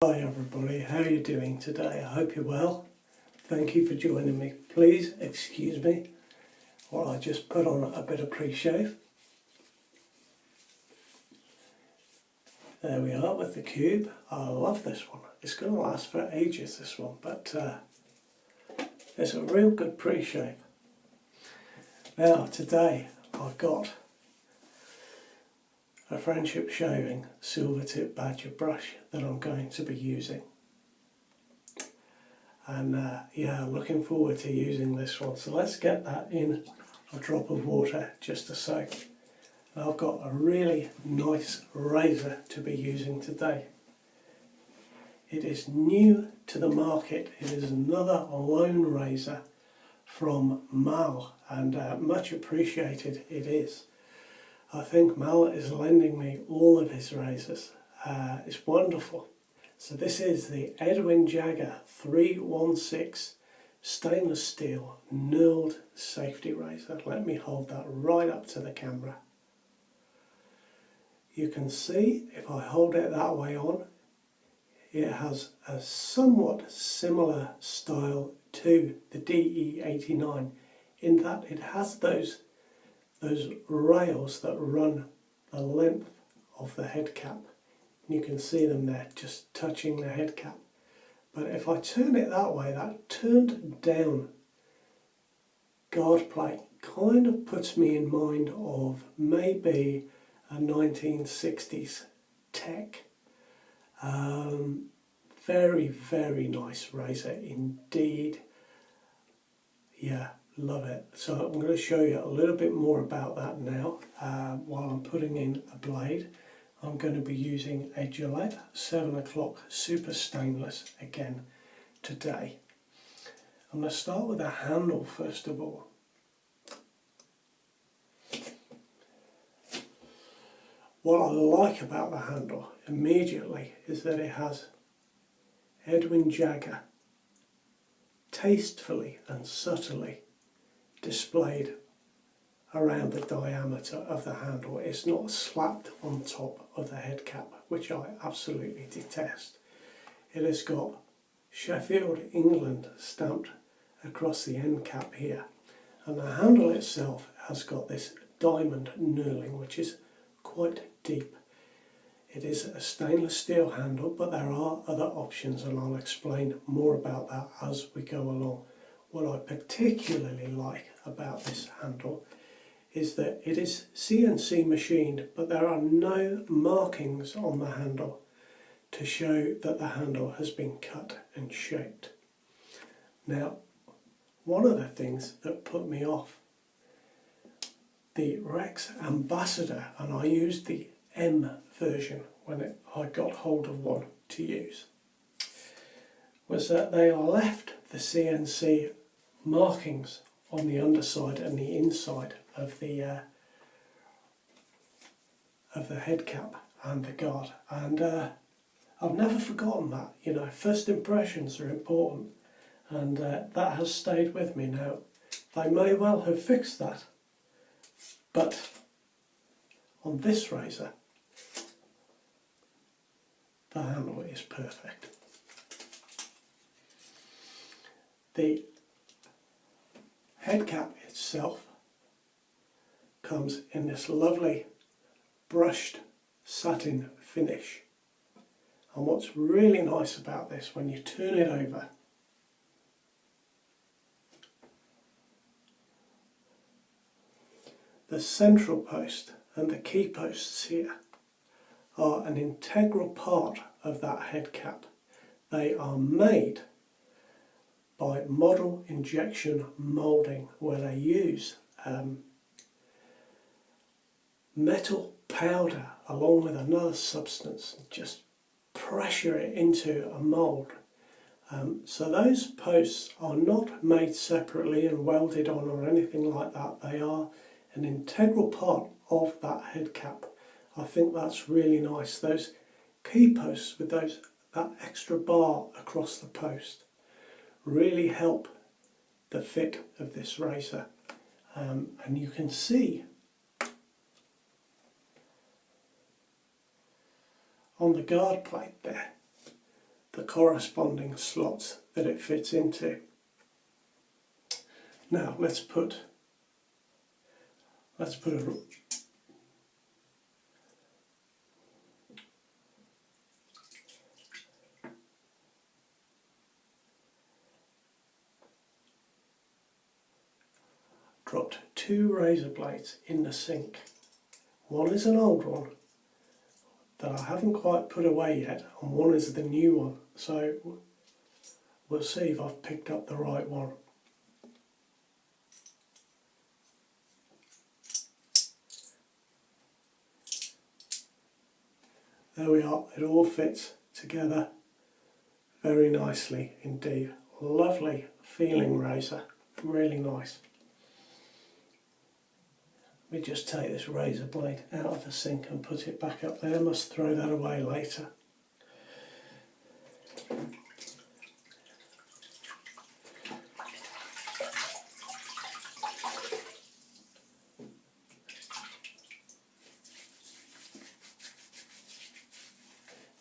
Hi everybody, how are you doing today? I hope you're well. Thank you for joining me. Please excuse me while I just put on a bit of pre-shave. There we are with the cube. I love this one. It's going to last for ages, this one, but it's a real good pre-shave. Now today I've got a friendship shaving silver tip badger brush that I'm going to be using. And yeah, looking forward to using this one. So let's get that in a drop of water just a sec. I've got a really nice razor to be using today. It is new to the market. It is another lone razor from Mal, and much appreciated it is. I think Mal is lending me all of his razors. It's wonderful. So this is the Edwin Jagger 316 stainless steel knurled safety razor. Let me hold that right up to the camera. You can see if I hold it that way on, it has a somewhat similar style to the DE89 in that it has those rails that run the length of the head cap. You can see them there just touching the head cap. But if I turn it that way, that turned down guard plate kind of puts me in mind of maybe a 1960s tech. Very, very nice razor indeed. Yeah, love it. So I'm going to show you a little bit more about that now. While I'm putting in a blade, I'm going to be using a Gillette 7 o'clock super stainless again today. I'm going to start with the handle first of all. What I like about the handle immediately is that it has Edwin Jagger tastefully and subtly displayed around the diameter of the handle. It's not slapped on top of the head cap, which I absolutely detest. It has got Sheffield, England stamped across the end cap here, and the handle itself has got this diamond knurling, which is quite deep. It is a stainless steel handle, but there are other options, and I'll explain more about that as we go along. What I particularly like about this handle is that it is CNC machined, but there are no markings on the handle to show that the handle has been cut and shaped. Now, one of the things that put me off the Rex Ambassador, and I used the M version when I got hold of one to use, was that they left the CNC markings on the underside and the inside of the head cap and the guard, and I've never forgotten that. You know, first impressions are important, and that has stayed with me. Now, they may well have fixed that, but on this razor, the handle is perfect. The head cap itself comes in this lovely brushed satin finish, and what's really nice about this, when you turn it over, the central post and the key posts here are an integral part of that head cap. They are made by model injection moulding, where they use metal powder along with another substance and just pressure it into a mould. So those posts are not made separately and welded on or anything like that. They are an integral part of that head cap. I think that's really nice. Those key posts with that extra bar across the post really help the fit of this razor, and you can see on the guard plate there the corresponding slots that it fits into. Now let's put a dropped 2 razor blades in the sink. One is an old one that I haven't quite put away yet, and one is the new one, so we'll see if I've picked up the right one. There we are, it all fits together very nicely indeed. Lovely feeling razor, really nice. Let me just take this razor blade out of the sink and put it back up there. I must throw that away later.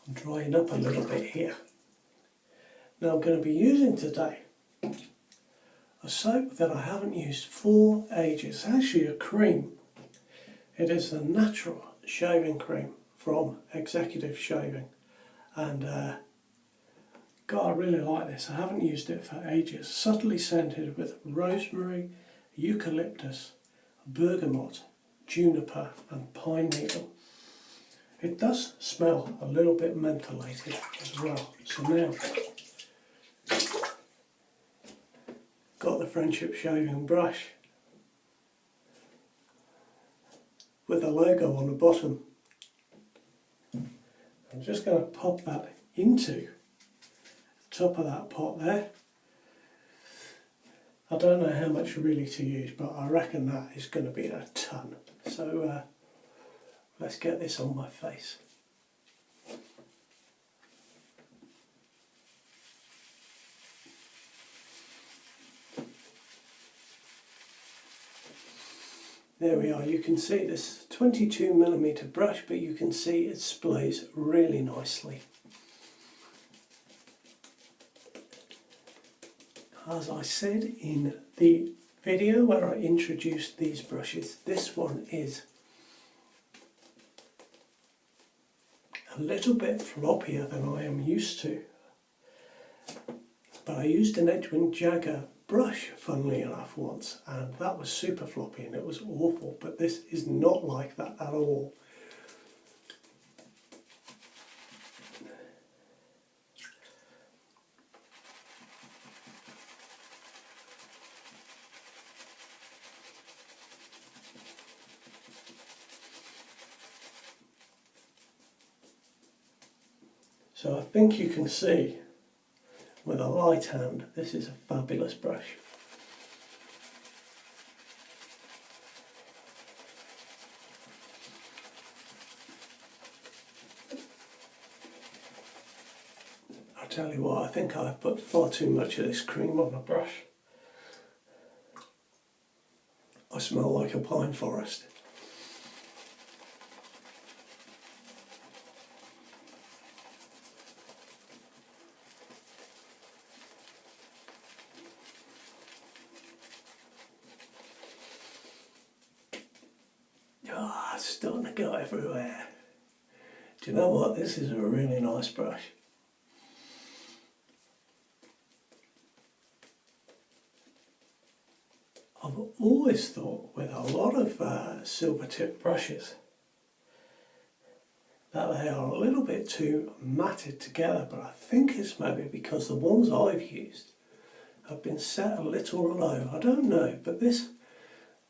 I'm drying up a little bit here. Now I'm going to be using today a soap that I haven't used for ages. It's actually a cream. It is the natural shaving cream from Executive Shaving, and God, I really like this. I haven't used it for ages. Subtly scented with rosemary, eucalyptus, bergamot, juniper and pine needle. It does smell a little bit mentholated as well. So now, got the Friendship shaving brush with the logo on the bottom. I'm just going to pop that into the top of that pot there. I don't know how much really to use, but I reckon that is going to be a ton. So let's get this on my face. There we are, you can see this 22mm brush, but you can see it splays really nicely. As I said in the video where I introduced these brushes, this one is a little bit floppier than I am used to. But I used an Edwin Jagger brush, funnily enough, once, and that was super floppy and it was awful, but this is not like that at all. So I think you can see with a light hand, this is a fabulous brush. I'll tell you what, I think I've put far too much of this cream on the brush. I smell like a pine forest. Ah, it's starting to go everywhere. Do you know what? This is a really nice brush. I've always thought with a lot of silver tip brushes that they are a little bit too matted together, but I think it's maybe because the ones I've used have been set a little low. I don't know, but this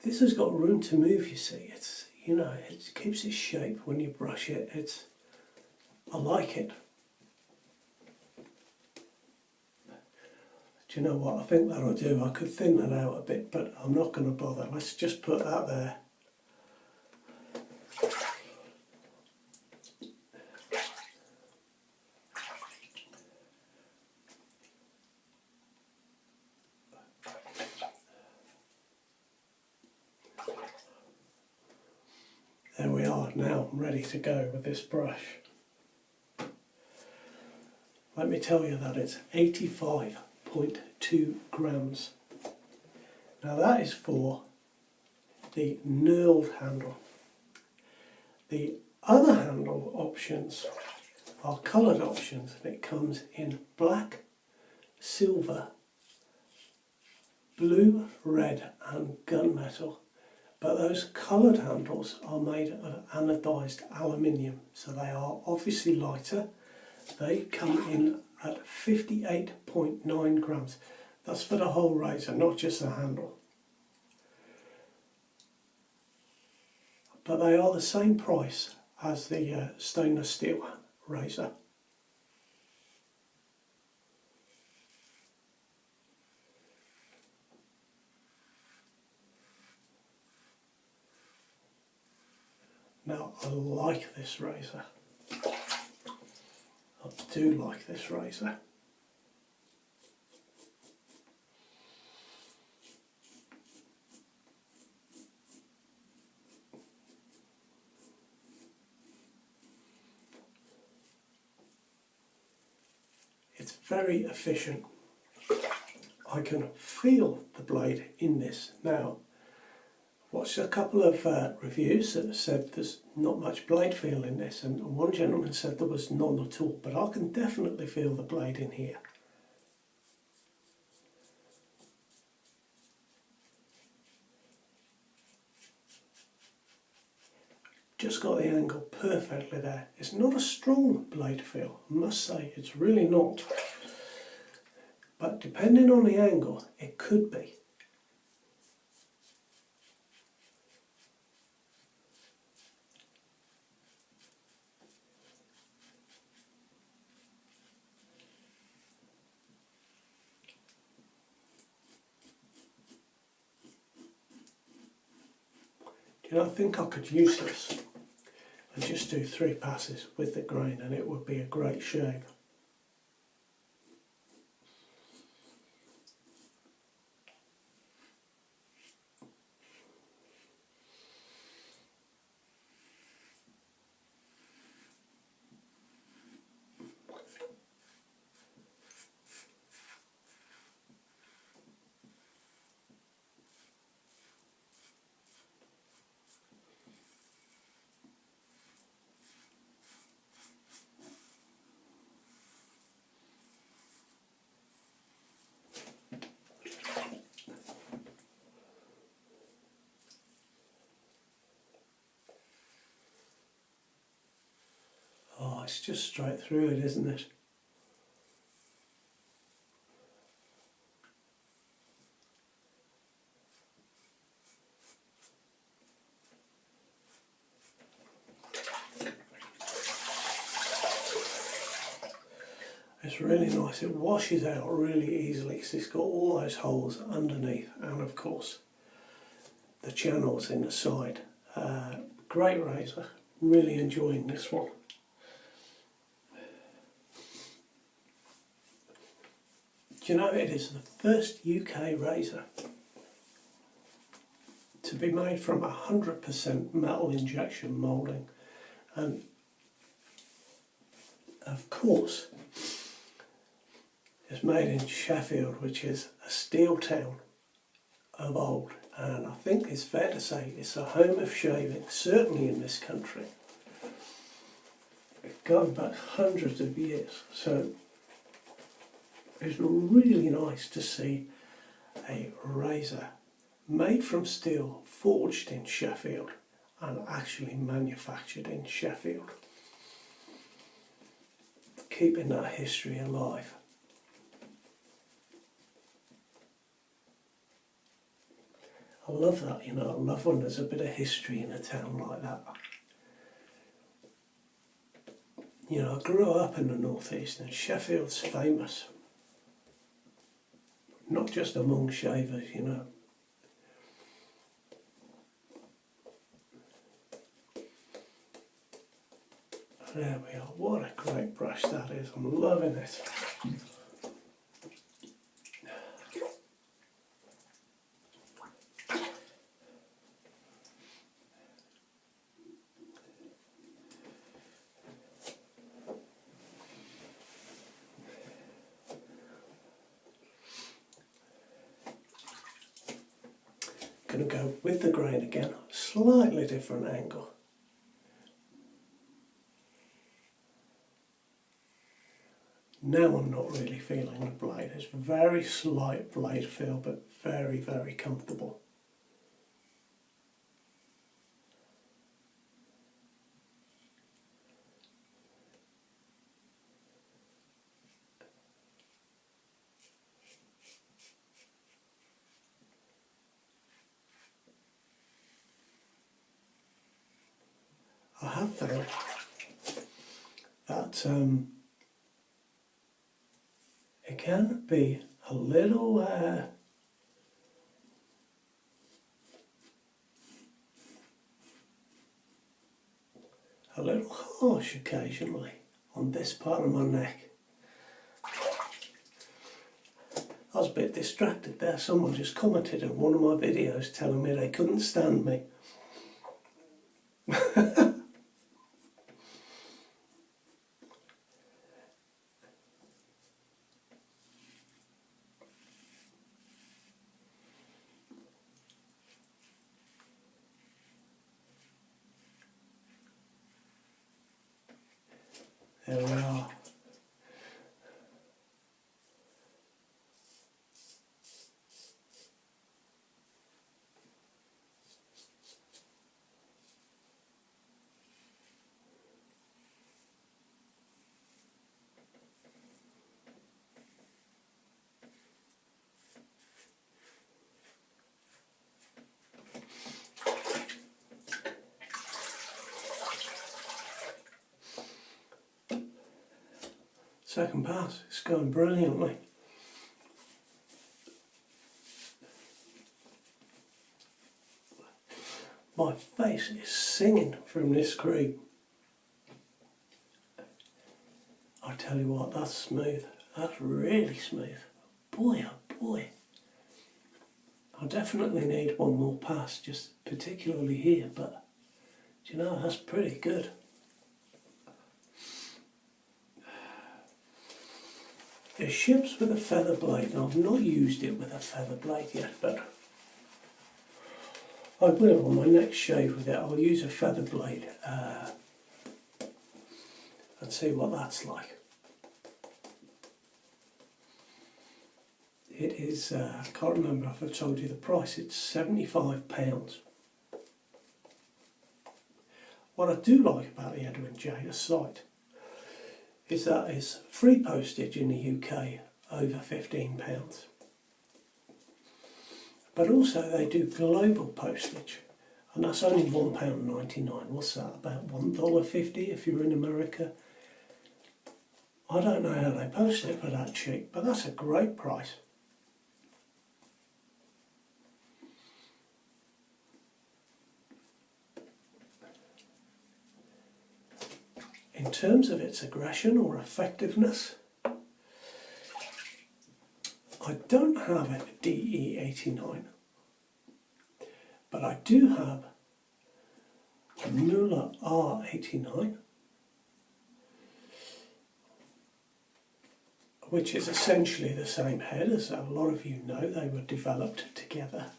has got room to move, you see. It's, you know, it keeps its shape when you brush it. I like it. Do you know what? I think that'll do. I could thin that out a bit, but I'm not going to bother. Let's just put that there. There we are. Now I'm ready to go with this brush. Let let me tell you that it's 85.2 grams. Now that is for the knurled handle. The other handle options are coloured options, and it comes in black, silver, blue, red and gunmetal. But those coloured handles are made of anodised aluminium, so they are obviously lighter. They come in at 58.9 grams. That's for the whole razor, not just the handle. But they are the same price as the stainless steel razor. Now, I like this razor. I do like this razor. It's very efficient. I can feel the blade in this now. Watched a couple of reviews that said there's not much blade feel in this, and one gentleman said there was none at all, but I can definitely feel the blade in here. Just got the angle perfectly there. It's not a strong blade feel, I must say, it's really not. But depending on the angle, it could be. You know, I think I could use this and just do 3 passes with the grain, and it would be a great shave. Oh, it's just straight through it, isn't it? It's really nice. It washes out really easily because it's got all those holes underneath, and of course the channels in the side. Great razor. Really enjoying this one. Do you know, it is the first UK razor to be made from 100% metal injection moulding, and of course it's made in Sheffield, which is a steel town of old, and I think it's fair to say it's the home of shaving, certainly in this country, going back hundreds of years. So it's really nice to see a razor made from steel, forged in Sheffield and actually manufactured in Sheffield, keeping that history alive. I love that, you know, I love when there's a bit of history in a town like that. You know, I grew up in the northeast, and Sheffield's famous, not just among shavers, you know. There we are, what a great brush that is, I'm loving it. going to go with the grain again, slightly different angle. Now I'm not really feeling the blade. It's very slight blade feel, but very, very comfortable. I have found that it can be a little harsh occasionally on this part of my neck. I was a bit distracted there. Someone just commented on one of my videos telling me they couldn't stand me. There we are. Second pass, it's going brilliantly. My face is singing from this cream. I tell you what, that's smooth. That's really smooth. Boy, oh boy. I definitely need one more pass, just particularly here, but do you know, that's pretty good. It ships with a feather blade, and I've not used it with a feather blade yet, but I will on my next shave with it. I'll use a feather blade and see what that's like. It is, I can't remember if I told you the price, it's £75. What I do like about the Edwin Jagger site is that it's free postage in the UK over £15. But also they do global postage, and that's only £1.99. What's that, about $1.50 if you're in America? I don't know how they post it for that cheap, but that's a great price. In terms of its aggression or effectiveness, I don't have a DE89, but I do have a Muller R89, which is essentially the same head, as a lot of you know. They were developed together.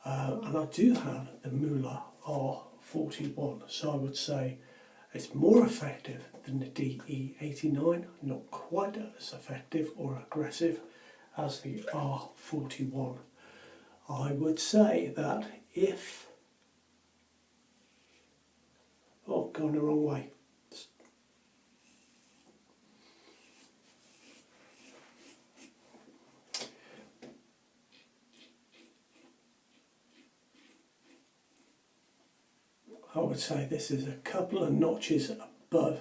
And I do have the Muller R41, so I would say it's more effective than the DE89, not quite as effective or aggressive as the R41. I would say that if... Oh, going the wrong way. I would say this is a couple of notches above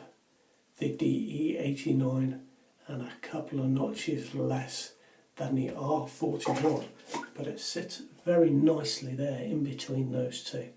the DE89 and a couple of notches less than the R41, but it sits very nicely there in between those two.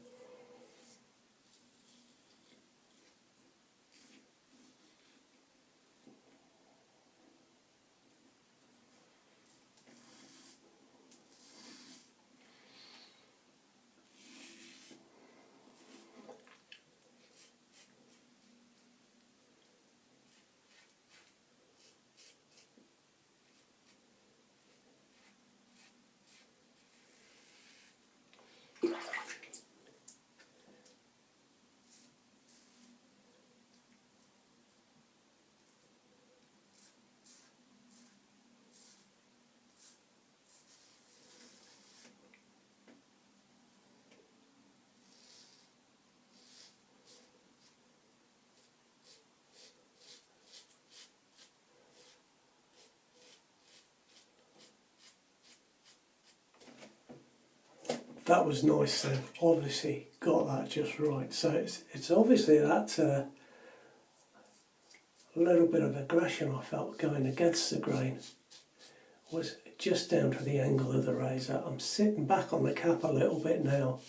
that was nice then. Obviously got that just right. So it's obviously that a little bit of aggression I felt going against the grain was just down to the angle of the razor. I'm sitting back on the cap a little bit now,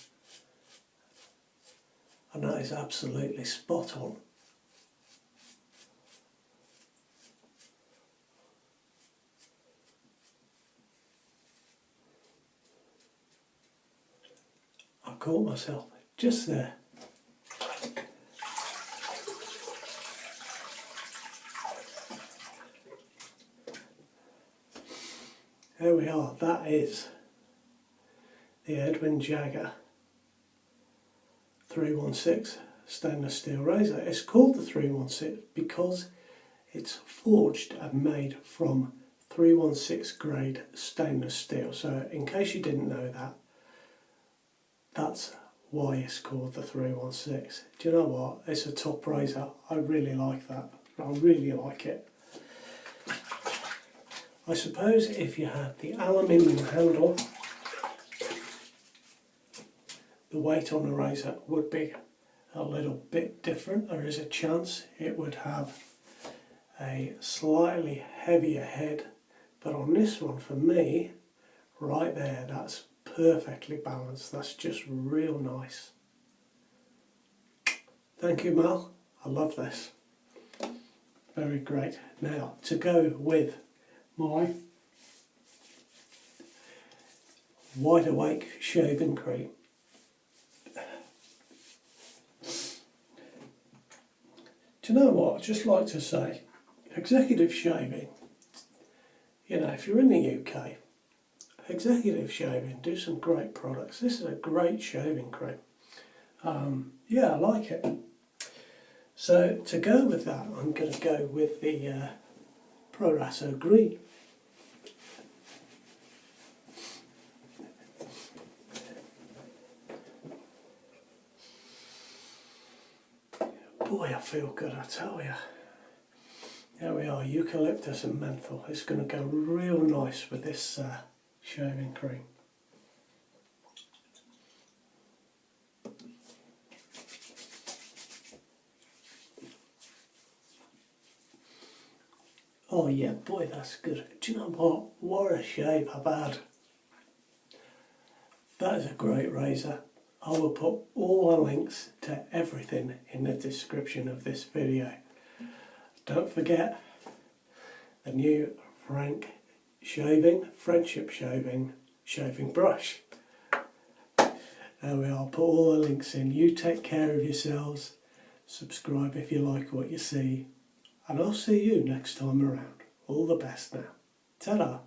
and that is absolutely spot on. I caught myself just there. There we are, that is the Edwin Jagger 316 stainless steel razor. It's called the 316 because it's forged and made from 316 grade stainless steel. So in case you didn't know that, that's why it's called the 316. Do you know what? It's a top razor. I really like that. I really like it. I suppose if you had the aluminium handle, the weight on the razor would be a little bit different. There is a chance it would have a slightly heavier head, but on this one, for me, right there, that's perfectly balanced. That's just real nice. Thank you, Mal. I love this. Very great. Now, to go with my Wide Awake shaving cream. Do you know what? I'd just like to say, executive shaving, you know, if you're in the UK, executive shaving, do some great products. This is a great shaving cream. Yeah, I like it. So to go with that, I'm going to go with the Proraso Green. Boy, I feel good, I tell you. There we are, eucalyptus and menthol. It's going to go real nice with this shaving cream. Oh yeah, boy, that's good. Do you know what? What a shave I've had. That is a great razor. I will put all the links to everything in the description of this video. Don't forget the new Frank Friendship Shaving Brush. There we are, put all the links in. You take care of yourselves. Subscribe if you like what you see. And I'll see you next time around. All the best now. Ta-da.